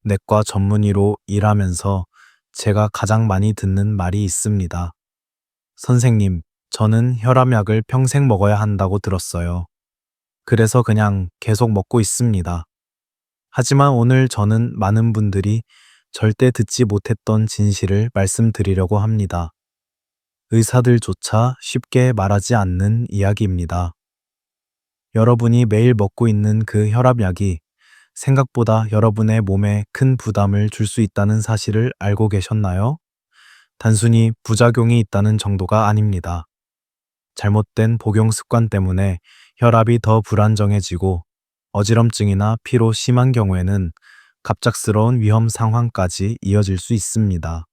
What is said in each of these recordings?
내과 전문의로 일하면서 제가 가장 많이 듣는 말이 있습니다. 선생님, 저는 혈압약을 평생 먹어야 한다고 들었어요. 그래서 그냥 계속 먹고 있습니다. 하지만 오늘 저는 많은 분들이 절대 듣지 못했던 진실을 말씀드리려고 합니다. 의사들조차 쉽게 말하지 않는 이야기입니다. 여러분이 매일 먹고 있는 그 혈압약이 생각보다 여러분의 몸에 큰 부담을 줄 수 있다는 사실을 알고 계셨나요? 단순히 부작용이 있다는 정도가 아닙니다. 잘못된 복용 습관 때문에 혈압이 더 불안정해지고 어지럼증이나 피로 심한 경우에는 갑작스러운 위험 상황까지 이어질 수 있습니다.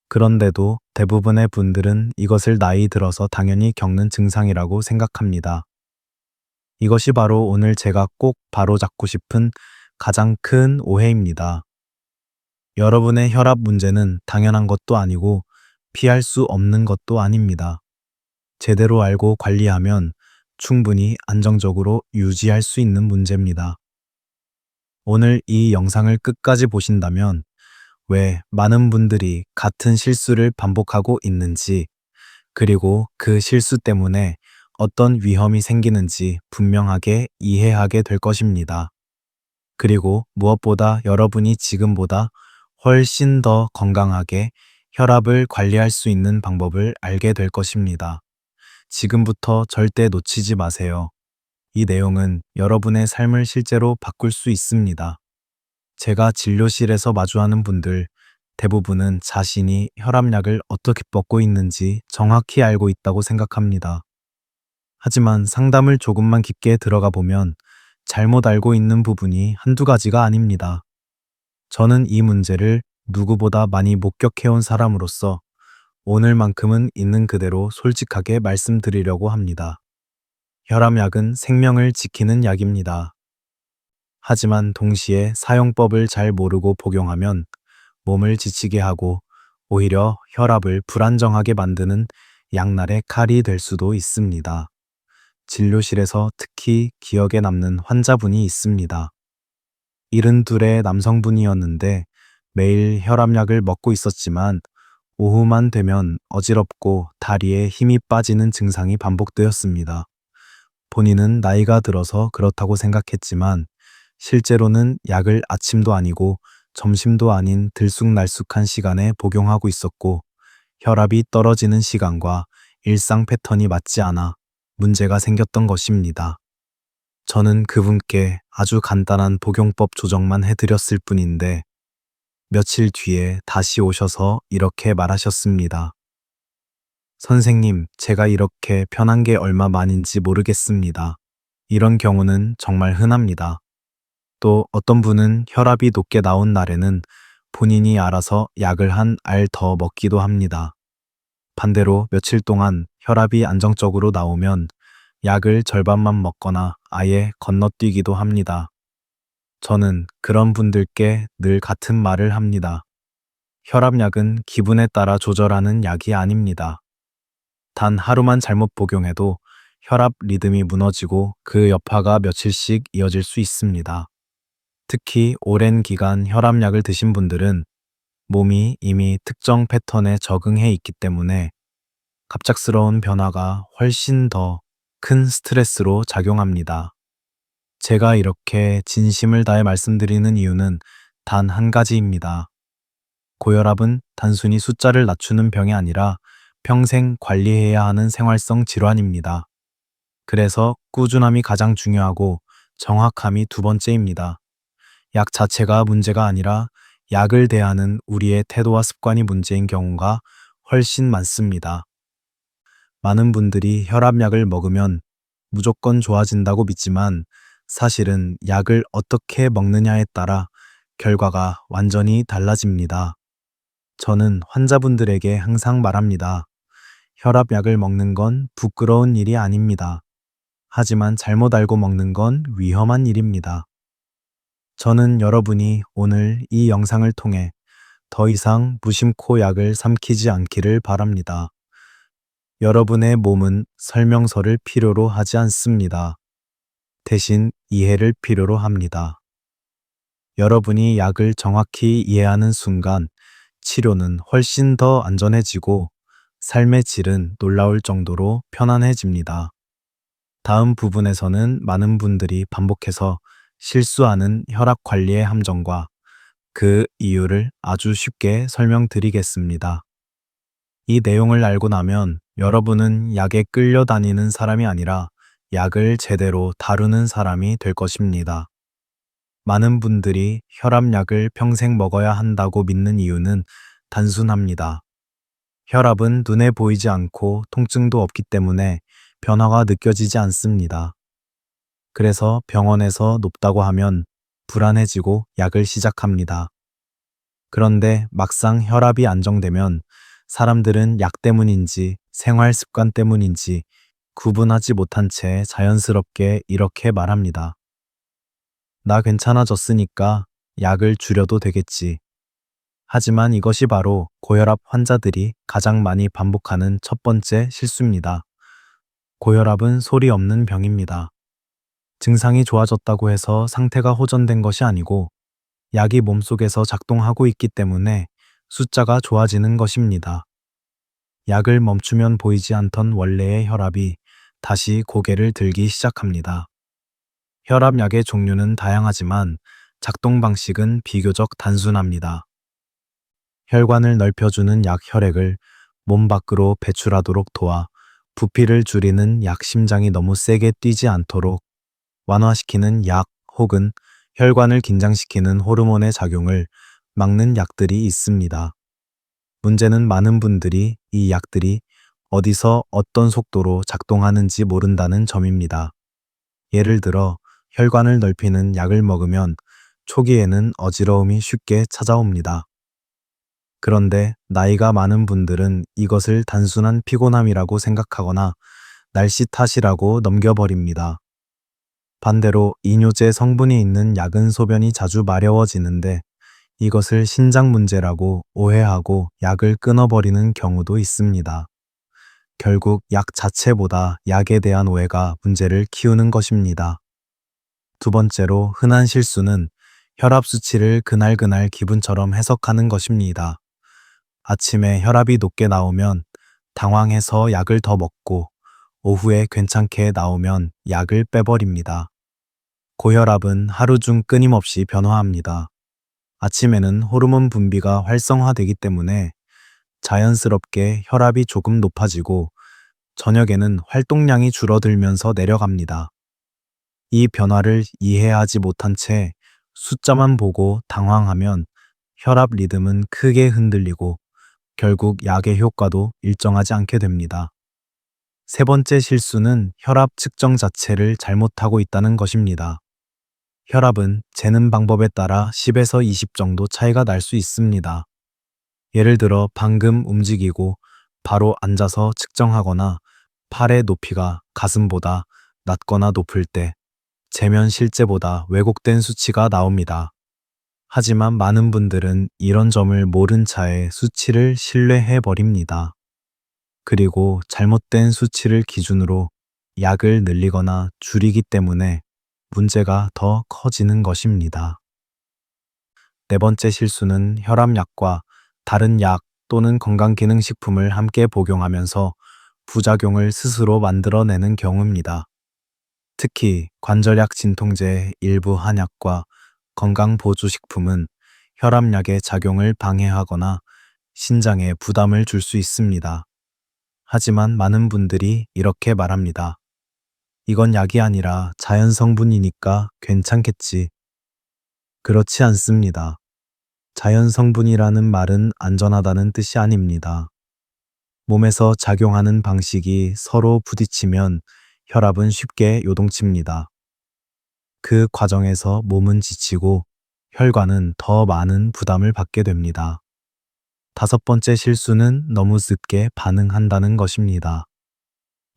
그런데도 대부분의 분들은 이것을 나이 들어서 당연히 겪는 증상이라고 생각합니다. 이것이 바로 오늘 제가 꼭 바로잡고 싶은 가장 큰 오해입니다. 여러분의 혈압 문제는 당연한 것도 아니고 피할 수 없는 것도 아닙니다. 제대로 알고 관리하면 충분히 안정적으로 유지할 수 있는 문제입니다. 오늘 이 영상을 끝까지 보신다면 왜 많은 분들이 같은 실수를 반복하고 있는지, 그리고 그 실수 때문에 어떤 위험이 생기는지 분명하게 이해하게 될 것입니다. 그리고 무엇보다 여러분이 지금보다 훨씬 더 건강하게 혈압을 관리할 수 있는 방법을 알게 될 것입니다. 지금부터 절대 놓치지 마세요. 이 내용은 여러분의 삶을 실제로 바꿀 수 있습니다. 제가 진료실에서 마주하는 분들 대부분은 자신이 혈압약을 어떻게 먹고 있는지 정확히 알고 있다고 생각합니다. 하지만 상담을 조금만 깊게 들어가 보면 잘못 알고 있는 부분이 한두 가지가 아닙니다. 저는 이 문제를 누구보다 많이 목격해온 사람으로서 오늘만큼은 있는 그대로 솔직하게 말씀드리려고 합니다. 혈압약은 생명을 지키는 약입니다. 하지만 동시에 사용법을 잘 모르고 복용하면 몸을 지치게 하고 오히려 혈압을 불안정하게 만드는 양날의 칼이 될 수도 있습니다. 진료실에서 특히 기억에 남는 환자분이 있습니다. 72의 남성분이었는데 매일 혈압약을 먹고 있었지만 오후만 되면 어지럽고 다리에 힘이 빠지는 증상이 반복되었습니다. 본인은 나이가 들어서 그렇다고 생각했지만 실제로는 약을 아침도 아니고 점심도 아닌 들쑥날쑥한 시간에 복용하고 있었고 혈압이 떨어지는 시간과 일상 패턴이 맞지 않아 문제가 생겼던 것입니다. 저는 그분께 아주 간단한 복용법 조정만 해드렸을 뿐인데 며칠 뒤에 다시 오셔서 이렇게 말하셨습니다. 선생님, 제가 이렇게 편한 게 얼마 만인지 모르겠습니다. 이런 경우는 정말 흔합니다. 또 어떤 분은 혈압이 높게 나온 날에는 본인이 알아서 약을 한 알 더 먹기도 합니다. 반대로 며칠 동안 혈압이 안정적으로 나오면 약을 절반만 먹거나 아예 건너뛰기도 합니다. 저는 그런 분들께 늘 같은 말을 합니다. 혈압약은 기분에 따라 조절하는 약이 아닙니다. 단 하루만 잘못 복용해도 혈압 리듬이 무너지고 그 여파가 며칠씩 이어질 수 있습니다. 특히 오랜 기간 혈압약을 드신 분들은 몸이 이미 특정 패턴에 적응해 있기 때문에 갑작스러운 변화가 훨씬 더 큰 스트레스로 작용합니다. 제가 이렇게 진심을 다해 말씀드리는 이유는 단 한 가지입니다. 고혈압은 단순히 숫자를 낮추는 병이 아니라 평생 관리해야 하는 생활성 질환입니다. 그래서 꾸준함이 가장 중요하고 정확함이 두 번째입니다. 약 자체가 문제가 아니라 약을 대하는 우리의 태도와 습관이 문제인 경우가 훨씬 많습니다. 많은 분들이 혈압약을 먹으면 무조건 좋아진다고 믿지만 사실은 약을 어떻게 먹느냐에 따라 결과가 완전히 달라집니다. 저는 환자분들에게 항상 말합니다. 혈압약을 먹는 건 부끄러운 일이 아닙니다. 하지만 잘못 알고 먹는 건 위험한 일입니다. 저는 여러분이 오늘 이 영상을 통해 더 이상 무심코 약을 삼키지 않기를 바랍니다. 여러분의 몸은 설명서를 필요로 하지 않습니다. 대신 이해를 필요로 합니다. 여러분이 약을 정확히 이해하는 순간 치료는 훨씬 더 안전해지고 삶의 질은 놀라울 정도로 편안해집니다. 다음 부분에서는 많은 분들이 반복해서 실수하는 혈압 관리의 함정과 그 이유를 아주 쉽게 설명드리겠습니다. 이 내용을 알고 나면 여러분은 약에 끌려다니는 사람이 아니라 약을 제대로 다루는 사람이 될 것입니다. 많은 분들이 혈압약을 평생 먹어야 한다고 믿는 이유는 단순합니다. 혈압은 눈에 보이지 않고 통증도 없기 때문에 변화가 느껴지지 않습니다. 그래서 병원에서 높다고 하면 불안해지고 약을 시작합니다. 그런데 막상 혈압이 안정되면 사람들은 약 때문인지 생활 습관 때문인지 구분하지 못한 채 자연스럽게 이렇게 말합니다. 나 괜찮아졌으니까 약을 줄여도 되겠지. 하지만 이것이 바로 고혈압 환자들이 가장 많이 반복하는 첫 번째 실수입니다. 고혈압은 소리 없는 병입니다. 증상이 좋아졌다고 해서 상태가 호전된 것이 아니고 약이 몸속에서 작동하고 있기 때문에 숫자가 좋아지는 것입니다. 약을 멈추면 보이지 않던 원래의 혈압이 다시 고개를 들기 시작합니다. 혈압약의 종류는 다양하지만 작동 방식은 비교적 단순합니다. 혈관을 넓혀주는 약 혈액을 몸 밖으로 배출하도록 도와 부피를 줄이는 약 심장이 너무 세게 뛰지 않도록 완화시키는 약 혹은 혈관을 긴장시키는 호르몬의 작용을 막는 약들이 있습니다. 문제는 많은 분들이 이 약들이 어디서 어떤 속도로 작동하는지 모른다는 점입니다. 예를 들어 혈관을 넓히는 약을 먹으면 초기에는 어지러움이 쉽게 찾아옵니다. 그런데 나이가 많은 분들은 이것을 단순한 피곤함이라고 생각하거나 날씨 탓이라고 넘겨버립니다. 반대로 이뇨제 성분이 있는 약은 소변이 자주 마려워지는데 이것을 신장 문제라고 오해하고 약을 끊어버리는 경우도 있습니다. 결국 약 자체보다 약에 대한 오해가 문제를 키우는 것입니다. 두 번째로 흔한 실수는 혈압 수치를 그날그날 기분처럼 해석하는 것입니다. 아침에 혈압이 높게 나오면 당황해서 약을 더 먹고 오후에 괜찮게 나오면 약을 빼버립니다. 고혈압은 하루 중 끊임없이 변화합니다. 아침에는 호르몬 분비가 활성화되기 때문에 자연스럽게 혈압이 조금 높아지고 저녁에는 활동량이 줄어들면서 내려갑니다. 이 변화를 이해하지 못한 채 숫자만 보고 당황하면 혈압 리듬은 크게 흔들리고 결국 약의 효과도 일정하지 않게 됩니다. 세 번째 실수는 혈압 측정 자체를 잘못하고 있다는 것입니다. 혈압은 재는 방법에 따라 10에서 20 정도 차이가 날 수 있습니다. 예를 들어 방금 움직이고 바로 앉아서 측정하거나 팔의 높이가 가슴보다 낮거나 높을 때 재면 실제보다 왜곡된 수치가 나옵니다. 하지만 많은 분들은 이런 점을 모른 차에 수치를 신뢰해 버립니다. 그리고 잘못된 수치를 기준으로 약을 늘리거나 줄이기 때문에 문제가 더 커지는 것입니다. 네 번째 실수는 혈압약과 다른 약 또는 건강기능식품을 함께 복용하면서 부작용을 스스로 만들어내는 경우입니다. 특히 관절약 진통제 일부 한약과 건강보조식품은 혈압약의 작용을 방해하거나 신장에 부담을 줄 수 있습니다. 하지만 많은 분들이 이렇게 말합니다. 이건 약이 아니라 자연 성분이니까 괜찮겠지. 그렇지 않습니다. 자연 성분이라는 말은 안전하다는 뜻이 아닙니다. 몸에서 작용하는 방식이 서로 부딪히면 혈압은 쉽게 요동칩니다. 그 과정에서 몸은 지치고 혈관은 더 많은 부담을 받게 됩니다. 다섯 번째 실수는 너무 늦게 반응한다는 것입니다.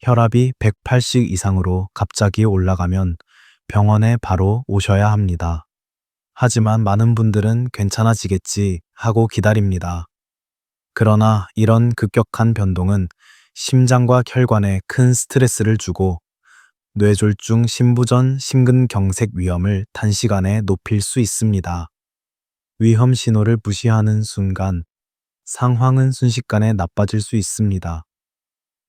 혈압이 180 이상으로 갑자기 올라가면 병원에 바로 오셔야 합니다. 하지만 많은 분들은 괜찮아지겠지 하고 기다립니다. 그러나 이런 급격한 변동은 심장과 혈관에 큰 스트레스를 주고 뇌졸중, 심부전, 심근경색 위험을 단시간에 높일 수 있습니다. 위험 신호를 무시하는 순간 상황은 순식간에 나빠질 수 있습니다.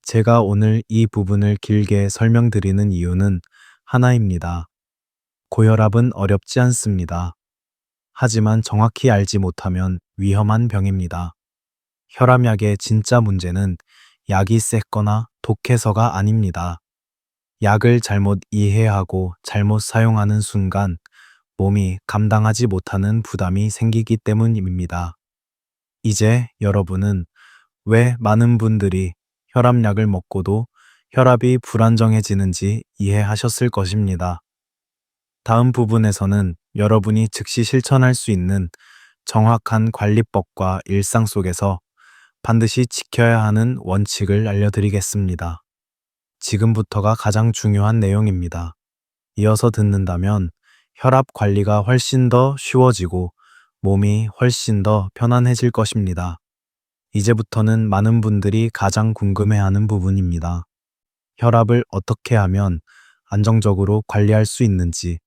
제가 오늘 이 부분을 길게 설명드리는 이유는 하나입니다. 고혈압은 어렵지 않습니다. 하지만 정확히 알지 못하면 위험한 병입니다. 혈압약의 진짜 문제는 약이 셌거나 독해서가 아닙니다. 약을 잘못 이해하고 잘못 사용하는 순간 몸이 감당하지 못하는 부담이 생기기 때문입니다. 이제 여러분은 왜 많은 분들이 혈압약을 먹고도 혈압이 불안정해지는지 이해하셨을 것입니다. 다음 부분에서는 여러분이 즉시 실천할 수 있는 정확한 관리법과 일상 속에서 반드시 지켜야 하는 원칙을 알려드리겠습니다. 지금부터가 가장 중요한 내용입니다. 이어서 듣는다면 혈압 관리가 훨씬 더 쉬워지고 몸이 훨씬 더 편안해질 것입니다. 이제부터는 많은 분들이 가장 궁금해하는 부분입니다. 혈압을 어떻게 하면 안정적으로 관리할 수 있는지,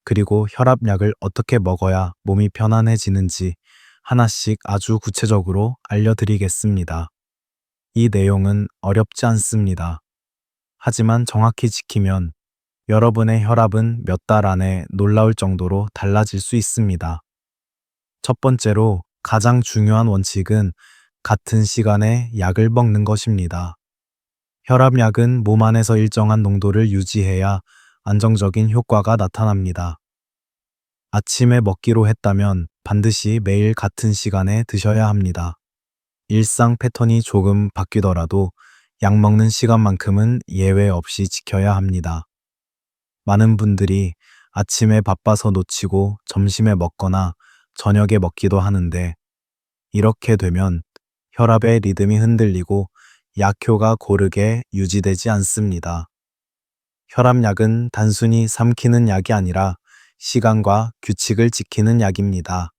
그리고 혈압약을 어떻게 먹어야 몸이 편안해지는지 하나씩 아주 구체적으로 알려드리겠습니다. 이 내용은 어렵지 않습니다. 하지만 정확히 지키면 여러분의 혈압은 몇 달 안에 놀라울 정도로 달라질 수 있습니다. 첫 번째로 가장 중요한 원칙은 같은 시간에 약을 먹는 것입니다. 혈압약은 몸 안에서 일정한 농도를 유지해야 안정적인 효과가 나타납니다. 아침에 먹기로 했다면 반드시 매일 같은 시간에 드셔야 합니다. 일상 패턴이 조금 바뀌더라도 약 먹는 시간만큼은 예외 없이 지켜야 합니다. 많은 분들이 아침에 바빠서 놓치고 점심에 먹거나 저녁에 먹기도 하는데, 이렇게 되면 혈압의 리듬이 흔들리고 약효가 고르게 유지되지 않습니다. 혈압약은 단순히 삼키는 약이 아니라 시간과 규칙을 지키는 약입니다.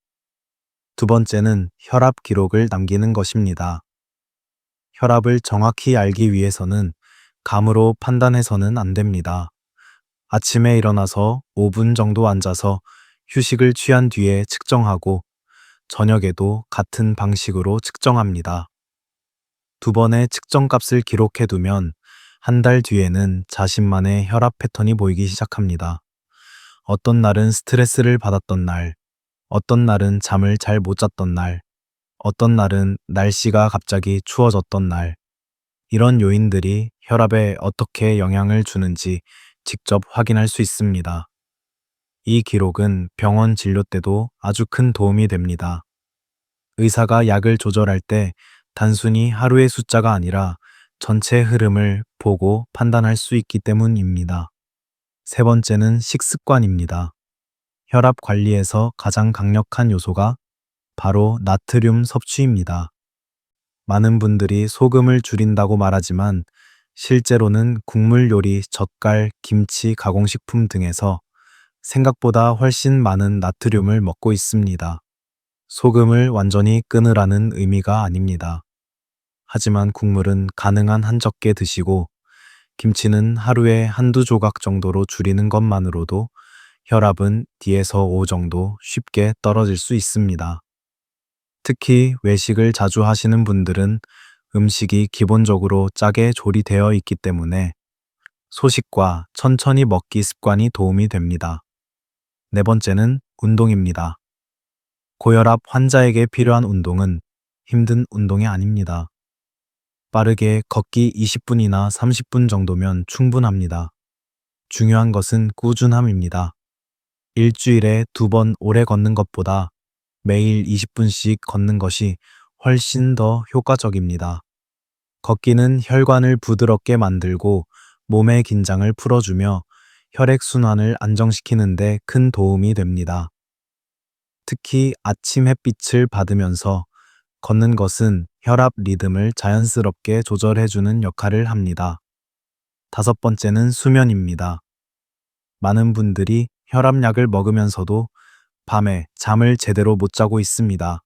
두 번째는 혈압 기록을 남기는 것입니다. 혈압을 정확히 알기 위해서는 감으로 판단해서는 안 됩니다. 아침에 일어나서 5분 정도 앉아서 휴식을 취한 뒤에 측정하고 저녁에도 같은 방식으로 측정합니다. 두 번의 측정값을 기록해두면 한 달 뒤에는 자신만의 혈압 패턴이 보이기 시작합니다. 어떤 날은 스트레스를 받았던 날, 어떤 날은 잠을 잘 못 잤던 날, 어떤 날은 날씨가 갑자기 추워졌던 날, 이런 요인들이 혈압에 어떻게 영향을 주는지 직접 확인할 수 있습니다. 이 기록은 병원 진료 때도 아주 큰 도움이 됩니다. 의사가 약을 조절할 때 단순히 하루의 숫자가 아니라 전체 흐름을 보고 판단할 수 있기 때문입니다. 세 번째는 식습관입니다. 혈압 관리에서 가장 강력한 요소가 바로 나트륨 섭취입니다. 많은 분들이 소금을 줄인다고 말하지만 실제로는 국물 요리, 젓갈, 김치, 가공식품 등에서 생각보다 훨씬 많은 나트륨을 먹고 있습니다. 소금을 완전히 끊으라는 의미가 아닙니다. 하지만 국물은 가능한 한 적게 드시고 김치는 하루에 한두 조각 정도로 줄이는 것만으로도 혈압은 D에서 5 정도 쉽게 떨어질 수 있습니다. 특히 외식을 자주 하시는 분들은 음식이 기본적으로 짜게 조리되어 있기 때문에 소식과 천천히 먹기 습관이 도움이 됩니다. 네 번째는 운동입니다. 고혈압 환자에게 필요한 운동은 힘든 운동이 아닙니다. 빠르게 걷기 20분이나 30분 정도면 충분합니다. 중요한 것은 꾸준함입니다. 일주일에 2번 오래 걷는 것보다 매일 20분씩 걷는 것이 훨씬 더 효과적입니다. 걷기는 혈관을 부드럽게 만들고 몸의 긴장을 풀어주며 혈액순환을 안정시키는 데 큰 도움이 됩니다. 특히 아침 햇빛을 받으면서 걷는 것은 혈압 리듬을 자연스럽게 조절해주는 역할을 합니다. 다섯 번째는 수면입니다. 많은 분들이 혈압약을 먹으면서도 밤에 잠을 제대로 못 자고 있습니다.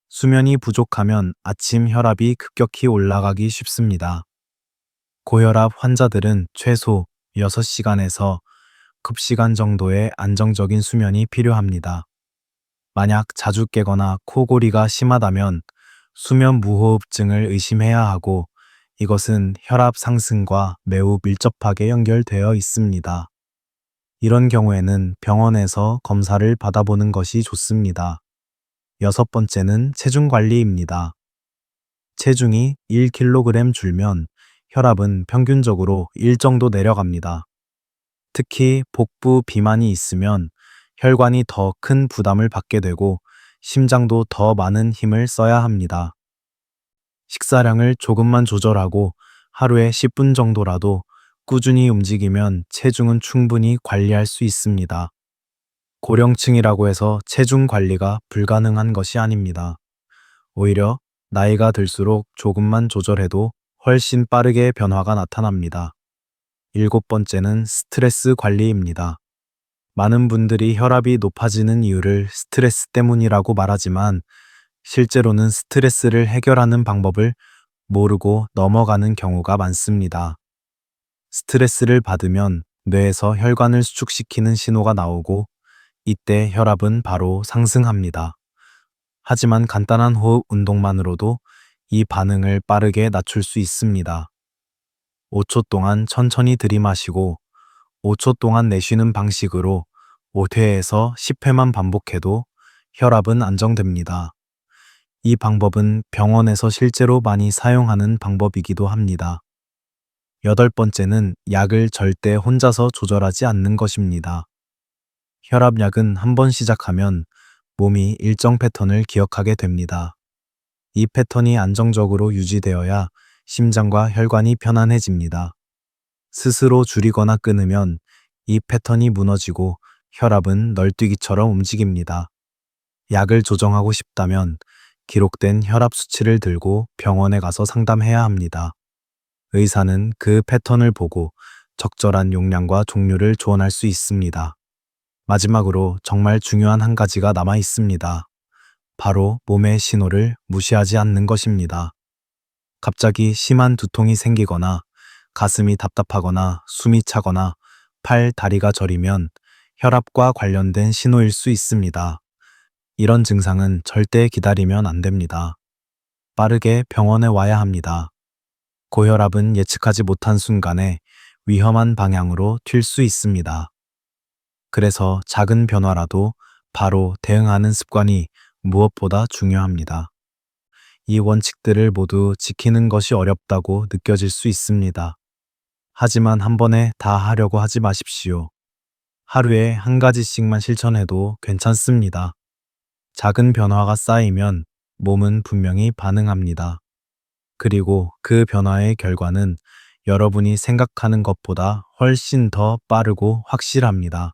수면이 부족하면 아침 혈압이 급격히 올라가기 쉽습니다. 고혈압 환자들은 최소 6시간에서 9시간 정도의 안정적인 수면이 필요합니다. 만약 자주 깨거나 코골이가 심하다면 수면 무호흡증을 의심해야 하고 이것은 혈압 상승과 매우 밀접하게 연결되어 있습니다. 이런 경우에는 병원에서 검사를 받아보는 것이 좋습니다. 여섯 번째는 체중 관리입니다. 체중이 1kg 줄면 혈압은 평균적으로 1 정도 내려갑니다. 특히 복부 비만이 있으면 혈관이 더 큰 부담을 받게 되고 심장도 더 많은 힘을 써야 합니다. 식사량을 조금만 조절하고 하루에 10분 정도라도 꾸준히 움직이면 체중은 충분히 관리할 수 있습니다. 고령층이라고 해서 체중 관리가 불가능한 것이 아닙니다. 오히려 나이가 들수록 조금만 조절해도 훨씬 빠르게 변화가 나타납니다. 일곱 번째는 스트레스 관리입니다. 많은 분들이 혈압이 높아지는 이유를 스트레스 때문이라고 말하지만 실제로는 스트레스를 해결하는 방법을 모르고 넘어가는 경우가 많습니다. 스트레스를 받으면 뇌에서 혈관을 수축시키는 신호가 나오고 이때 혈압은 바로 상승합니다. 하지만 간단한 호흡 운동만으로도 이 반응을 빠르게 낮출 수 있습니다. 5초 동안 천천히 들이마시고 5초 동안 내쉬는 방식으로 5회에서 10회만 반복해도 혈압은 안정됩니다. 이 방법은 병원에서 실제로 많이 사용하는 방법이기도 합니다. 여덟 번째는 약을 절대 혼자서 조절하지 않는 것입니다. 혈압약은 한번 시작하면 몸이 일정 패턴을 기억하게 됩니다. 이 패턴이 안정적으로 유지되어야 심장과 혈관이 편안해집니다. 스스로 줄이거나 끊으면 이 패턴이 무너지고 혈압은 널뛰기처럼 움직입니다. 약을 조정하고 싶다면 기록된 혈압 수치를 들고 병원에 가서 상담해야 합니다. 의사는 그 패턴을 보고 적절한 용량과 종류를 조언할 수 있습니다. 마지막으로 정말 중요한 한 가지가 남아 있습니다. 바로 몸의 신호를 무시하지 않는 것입니다. 갑자기 심한 두통이 생기거나 가슴이 답답하거나 숨이 차거나 팔, 다리가 저리면 혈압과 관련된 신호일 수 있습니다. 이런 증상은 절대 기다리면 안 됩니다. 빠르게 병원에 와야 합니다. 고혈압은 예측하지 못한 순간에 위험한 방향으로 튈 수 있습니다. 그래서 작은 변화라도 바로 대응하는 습관이 무엇보다 중요합니다. 이 원칙들을 모두 지키는 것이 어렵다고 느껴질 수 있습니다. 하지만 한 번에 다 하려고 하지 마십시오. 하루에 한 가지씩만 실천해도 괜찮습니다. 작은 변화가 쌓이면 몸은 분명히 반응합니다. 그리고 그 변화의 결과는 여러분이 생각하는 것보다 훨씬 더 빠르고 확실합니다.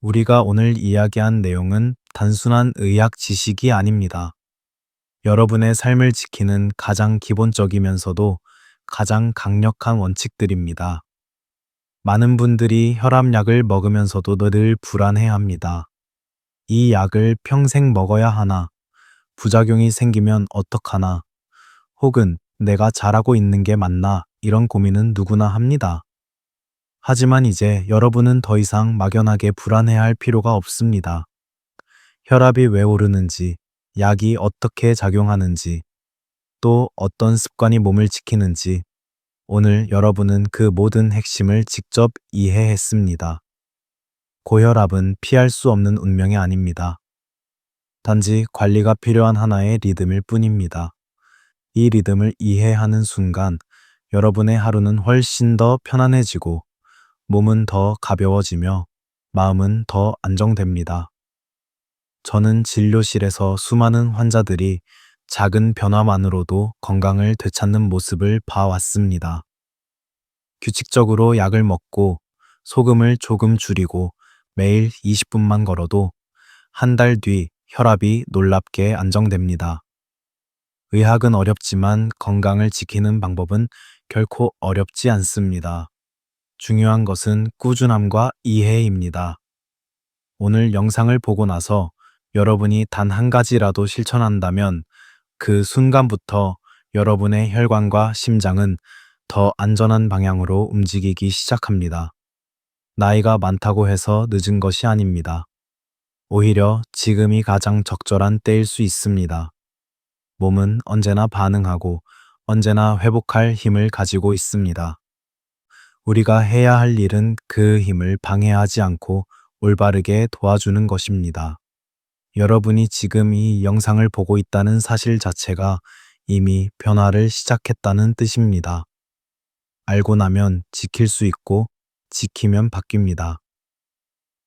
우리가 오늘 이야기한 내용은 단순한 의학 지식이 아닙니다. 여러분의 삶을 지키는 가장 기본적이면서도 가장 강력한 원칙들입니다. 많은 분들이 혈압약을 먹으면서도 늘 불안해합니다. 이 약을 평생 먹어야 하나? 부작용이 생기면 어떡하나? 혹은 내가 잘하고 있는 게 맞나? 이런 고민은 누구나 합니다. 하지만 이제 여러분은 더 이상 막연하게 불안해할 필요가 없습니다. 혈압이 왜 오르는지, 약이 어떻게 작용하는지, 또 어떤 습관이 몸을 지키는지, 오늘 여러분은 그 모든 핵심을 직접 이해했습니다. 고혈압은 피할 수 없는 운명이 아닙니다. 단지 관리가 필요한 하나의 리듬일 뿐입니다. 이 리듬을 이해하는 순간 여러분의 하루는 훨씬 더 편안해지고 몸은 더 가벼워지며 마음은 더 안정됩니다. 저는 진료실에서 수많은 환자들이 작은 변화만으로도 건강을 되찾는 모습을 봐왔습니다. 규칙적으로 약을 먹고 소금을 조금 줄이고 매일 20분만 걸어도 한 달 뒤 혈압이 놀랍게 안정됩니다. 의학은 어렵지만 건강을 지키는 방법은 결코 어렵지 않습니다. 중요한 것은 꾸준함과 이해입니다. 오늘 영상을 보고 나서 여러분이 단 한 가지라도 실천한다면 그 순간부터 여러분의 혈관과 심장은 더 안전한 방향으로 움직이기 시작합니다. 나이가 많다고 해서 늦은 것이 아닙니다. 오히려 지금이 가장 적절한 때일 수 있습니다. 몸은 언제나 반응하고 언제나 회복할 힘을 가지고 있습니다. 우리가 해야 할 일은 그 힘을 방해하지 않고 올바르게 도와주는 것입니다. 여러분이 지금 이 영상을 보고 있다는 사실 자체가 이미 변화를 시작했다는 뜻입니다. 알고 나면 지킬 수 있고 지키면 바뀝니다.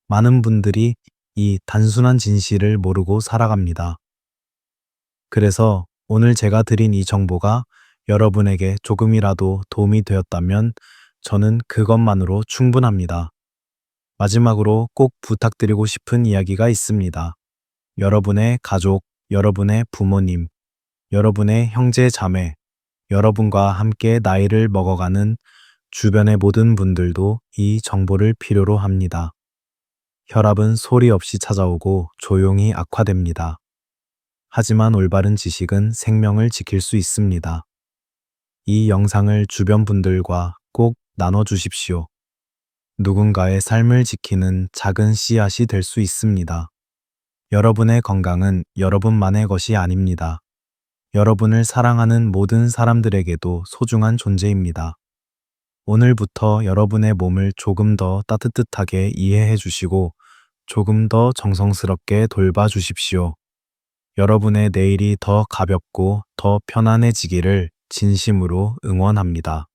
많은 분들이 이 단순한 진실을 모르고 살아갑니다. 그래서 오늘 제가 드린 이 정보가 여러분에게 조금이라도 도움이 되었다면 저는 그것만으로 충분합니다. 마지막으로 꼭 부탁드리고 싶은 이야기가 있습니다. 여러분의 가족, 여러분의 부모님, 여러분의 형제 자매, 여러분과 함께 나이를 먹어가는 주변의 모든 분들도 이 정보를 필요로 합니다. 혈압은 소리 없이 찾아오고 조용히 악화됩니다. 하지만 올바른 지식은 생명을 지킬 수 있습니다. 이 영상을 주변 분들과 꼭 나눠주십시오. 누군가의 삶을 지키는 작은 씨앗이 될 수 있습니다. 여러분의 건강은 여러분만의 것이 아닙니다. 여러분을 사랑하는 모든 사람들에게도 소중한 존재입니다. 오늘부터 여러분의 몸을 조금 더 따뜻하게 이해해 주시고 조금 더 정성스럽게 돌봐 주십시오. 여러분의 내일이 더 가볍고 더 편안해지기를 진심으로 응원합니다.